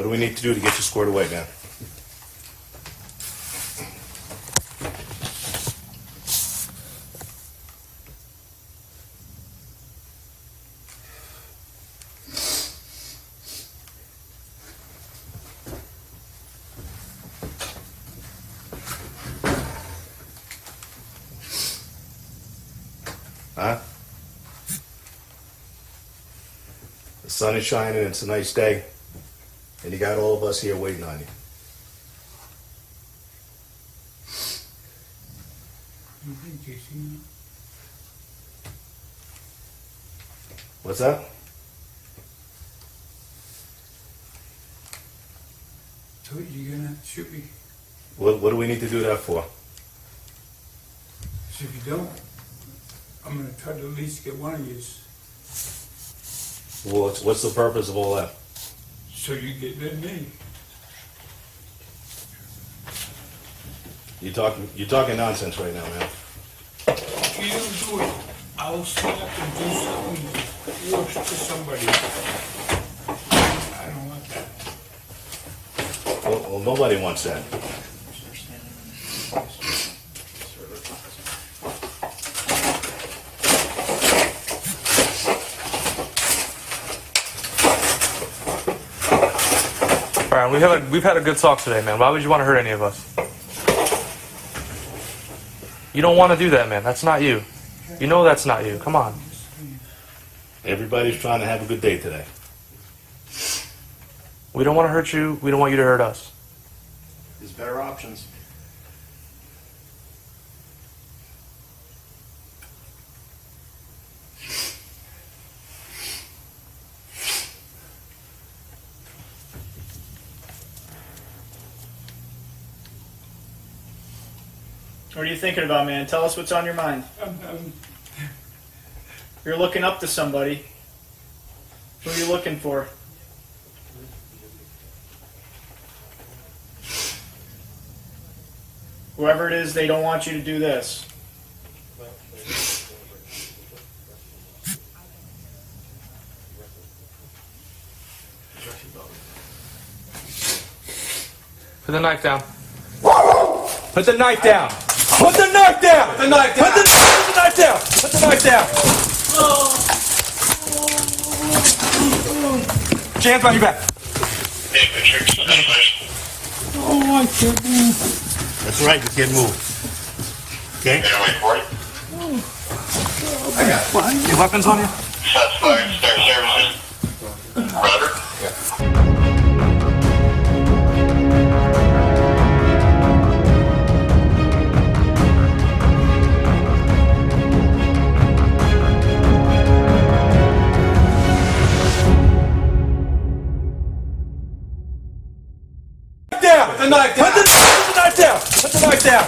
What do we need to do to get you squared away, man? Huh? The sun is shining, it's a nice day, and you got all of us here waiting on you. What's that? So you're gonna shoot me? What do we need to do that for? So if you don't, I'm gonna try to at least get one of you. Well, what's the purpose of all that? So you get rid of me. You're talking nonsense right now, man. If you don't do it, I'll stand up and do something worse to somebody. I don't want that. Well, nobody wants that. All right, we've had a good talk today, man. Why would you want to hurt any of us? You don't want to do that, man. That's not you. You know that's not you. Come on. Everybody's trying to have a good day today. We don't want to hurt you. We don't want you to hurt us. There's better options. What are you thinking about, man? Tell us what's on your mind. You're looking up to somebody. Who are you looking for? Whoever it is, they don't want you to do this. Put the knife down. Put the knife down. Put the knife down. Put the knife down. Put the knife down. Put the knife down. Put your hands on your back. Oh, I can't move. That's right, you can't move. Okay? I got it. Your weapons on you? Put the knife down. Put the knife down. Put the knife down.